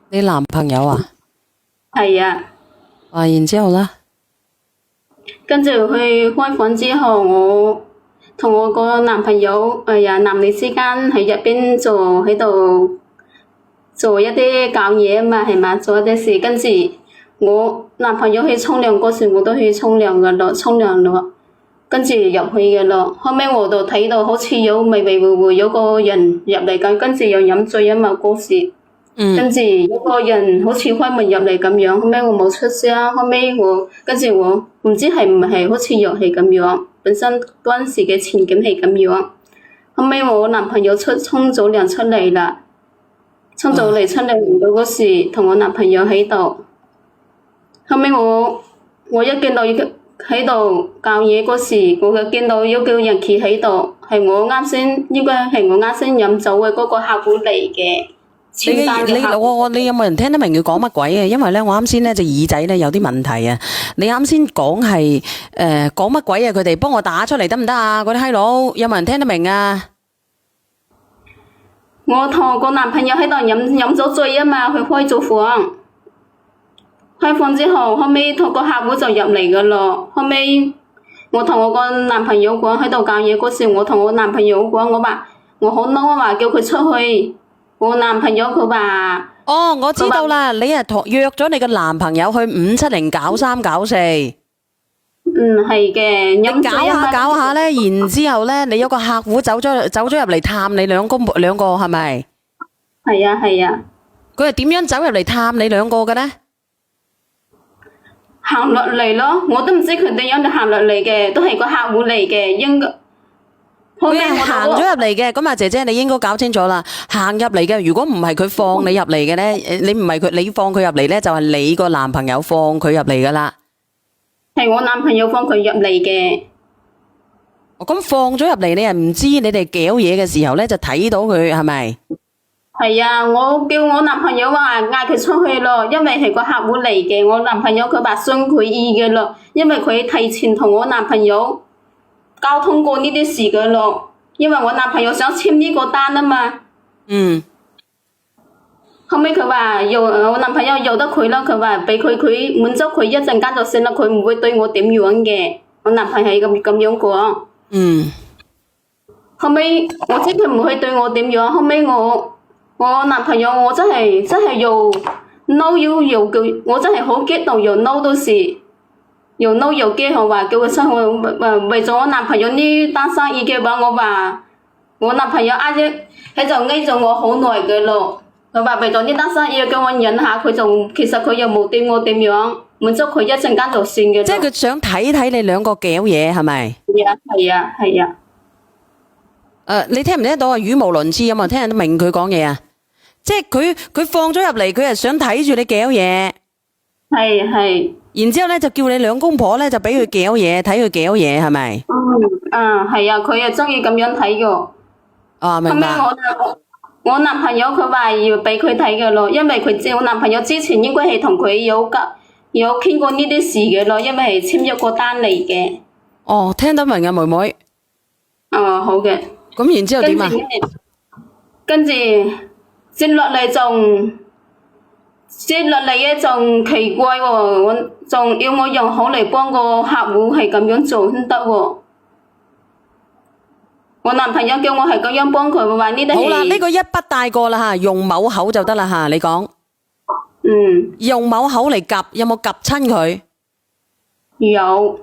你男朋友啊？係啊，然之後咧，跟住去開房之後，我同我個男朋友，男女之間喺入邊喺度做一啲搞嘢啊嘛，係嘛，做一啲事。跟住我男朋友去沖涼嗰時，我都去沖涼噶咯，沖涼咯。跟住入去嘅咯，後尾我就睇到好似有迷迷糊糊有個人入嚟咁，跟住又飲醉啊嘛嗰時。跟住有個人好似開門入嚟咁樣，後尾我冇出聲，後尾跟住我唔知係唔係好似又係咁樣，本身當時嘅情景係咁樣。後尾我男朋友沖咗涼出嚟啦，沖咗嚟出嚟唔到嗰時，同我男朋友喺度。後尾我一見到喺度搞嘢嗰時，我就見到有個人企喺度，應該係我啱先飲酒嘅嗰個客戶嚟嘅。你有冇人聽得明佢講乜鬼啊？因為咧，我啱先咧隻耳仔咧有啲問題啊。你啱先講係講乜鬼啊？佢哋幫我打出嚟得唔得啊？嗰啲閪佬有冇人聽得明啊？我同我個男朋友喺度飲咗醉啊嘛，佢開咗房。開房之後，後尾同個客戶就入嚟噶咯。後尾我同我個男朋友講喺度搞嘢嗰時，我同我男朋友講，我話我好嬲啊，話叫佢出去。我男朋友佢話我知道啦，你係約咗你個男朋友去570搞3搞4。係嘅，你搞下咧，然之後咧，你有個客戶走咗入嚟探你兩個係咪？係啊係啊。佢係點樣走入嚟探你兩個嘅咧？行落嚟咯，我都唔知佢點樣行落嚟嘅，都係個客戶嚟嘅，應該。佢係行咗入嚟嘅，咁姐姐你應該搞清楚啦。行入嚟嘅，如果唔係佢放你入嚟嘅咧，你唔係你放佢入嚟咧，就係你個男朋友放佢入嚟噶啦。係我男朋友放佢入嚟嘅。咁放咗入嚟，你又唔知你哋搞嘢嘅時候咧，就睇到佢係咪？係啊，我叫我男朋友話嗌佢出去咯，因為係個客戶嚟嘅。我男朋友佢話信佢意嘅咯，因為佢提前同我男朋友溝通過呢啲事嘅咯，因為我男朋友想簽呢個單啊嘛。後尾佢話我男朋友由得佢啦，佢話俾佢滿足佢一陣間就算啦，佢唔會對我點樣嘅。我男朋友係咁樣講。後尾我知佢唔會對我點樣，後尾我男朋友我真係又嬲又叫，我真係好激動又嬲到時。又嬲又驚，我話叫佢出去。為咗我男朋友呢單生意嘅話，我話我男朋友喺度翳咗我好耐嘅咯。佢話為咗呢單生意叫我忍下，其實佢又冇對我點樣，滿足佢一陣間就算嘅。即係佢想睇睇你兩個搞嘢係咪？係啊係啊。你聽唔聽得到啊？語無倫次有冇人聽得明佢講嘢啊？即係佢放咗入嚟，佢係想睇住你搞嘢。係。然之後咧就叫你兩公婆咧就俾佢搞嘢，睇佢搞嘢係咪？係啊，佢又中意咁樣睇嘅。明白。後尾我男朋友佢話要俾佢睇嘅咯，因為我男朋友之前應該係同佢有傾過呢啲事嘅咯，因為係簽咗個單嚟嘅。聽得明啊，妹妹。好嘅。咁然之後點啊？跟住接落嚟嘅仲奇怪喎，我仲要我用口嚟幫個客戶係咁樣做先得喎。我男朋友叫我係咁樣幫佢，話呢啲好啦，呢個一筆帶過啦吓，用某口就得啦吓，你講。用某口嚟夾，有冇夾親佢？有。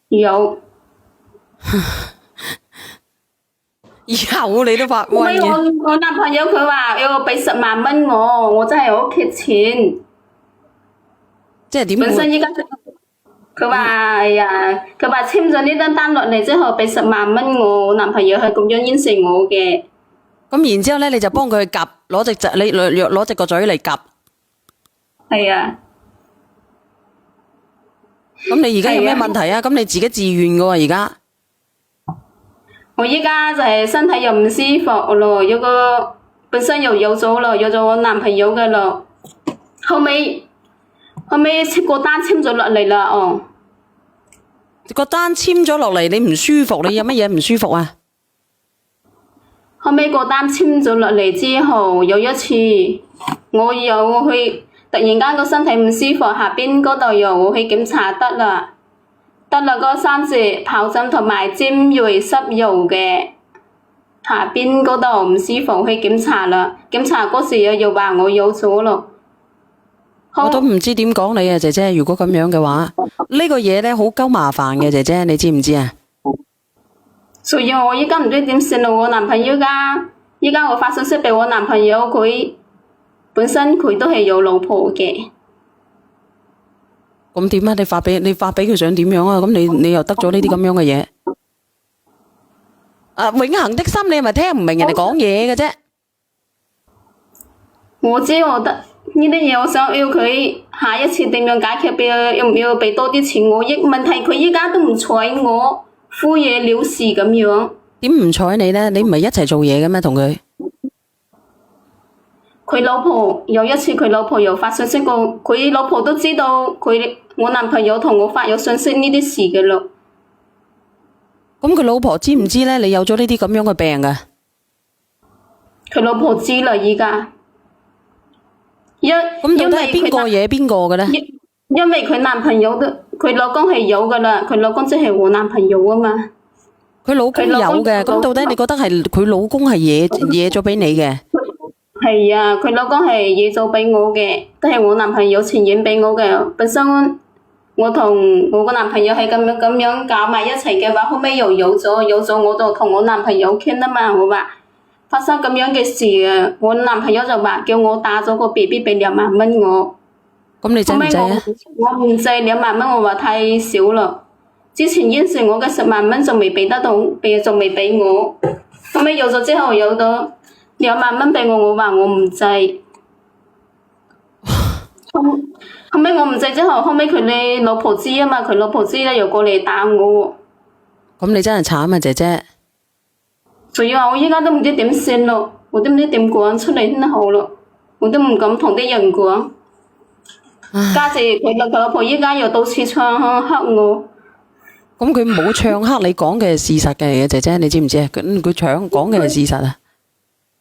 有。有你都發威嘅。我男朋友佢話要我俾10萬蚊我真係好缺錢。即係點？本身依家佢話佢話簽咗呢單單落嚟之後俾10萬蚊我男朋友係咁樣應承我嘅。咁然之後咧，你就幫佢夾，攞隻個嘴嚟夾。係啊。咁你而家有咩問題啊？咁你自己自願噶喎，而家。我依家就係身體又唔舒服咯，本身又有咗我男朋友嘅咯，後尾個單簽咗落嚟啦。個單簽咗落嚟，你唔舒服，你有乜嘢唔舒服啊？後尾個單簽咗落嚟之後，有一次我又去，突然間個身體唔舒服，下邊嗰度又去檢查得啦，嗰3隻疱疹同埋尖銳濕疣嘅下邊嗰度唔舒服，去檢查啦，檢查嗰時又話我有咗咯。我都唔知點講你啊，姐姐。如果咁樣嘅話，呢個嘢咧好鳩麻煩嘅，姐姐，你知唔知啊？所以我依家唔知點算咯。我男朋友依家我發信息俾我男朋友，佢本身佢都係有老婆嘅。咁點啊？你發俾佢想點樣啊？咁你又得咗呢啲咁樣嘅嘢？啊，永恆的心，你係咪聽唔明人哋講嘢嘅啫？我知我得呢啲嘢，我想要佢下一次點樣解決，要唔要俾多啲錢我？問題佢依家都唔睬我，敷衍了事咁樣。點唔睬你咧？你唔係一齊做嘢嘅咩？同佢？佢老婆有一次，佢老婆又發信息過，佢老婆都知道我男朋友同我發有信息呢啲事嘅咯。咁佢老婆知唔知咧？你有咗呢啲咁樣嘅病㗎？佢老婆知啦，依家。咁到底係邊個嘢邊個嘅咧？因為佢男朋友都，佢老公係有噶啦，佢老公即係我男朋友啊嘛。佢老公有嘅，咁到底你覺得係佢老公係惹咗俾你嘅？係啊，佢老公係惹咗俾我嘅，都係我男朋友傳染俾我嘅。本身我同我個男朋友係咁樣搞埋一齊嘅話，後尾又有咗，我就同我男朋友傾啊嘛，我話發生咁樣嘅事啊，我男朋友就話叫我打咗個 BB 俾2萬蚊我。咁你制唔制啊？我唔制2萬蚊，我話太少啦。之前應承我嘅10萬蚊仲未俾得到，仲未俾我。後尾有咗之後有咗2萬蚊俾我，我話我唔制。後尾我唔制之後，後尾佢老婆知啊嘛，佢老婆知咧又過嚟打我。咁你真係慘啊，姐姐。所以話我依家都唔知點算咯，我都唔知點講出嚟先好咯，我都唔敢同啲人講。加上佢老婆依家又到處唱黑我。咁佢冇唱黑你講嘅事實嘅，姐姐你知唔知啊？佢唱講嘅係事實啊。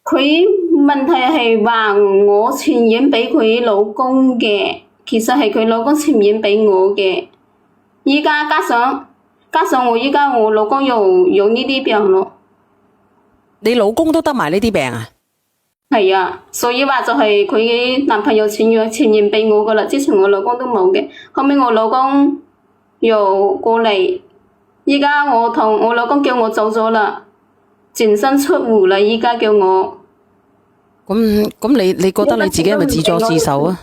佢問題係話我傳染俾佢老公嘅，其實係佢老公傳染俾我嘅。依家加上我依家我老公又有呢啲病咯。你老公都得埋呢啲病啊？係啊，所以話就係佢男朋友傳染俾我噶啦，之前我老公都冇嘅，後尾我老公又過嚟，依家我同我老公叫我走咗啦，淨身出戶啦，依家叫我。咁你覺得你自己係咪自作自受啊？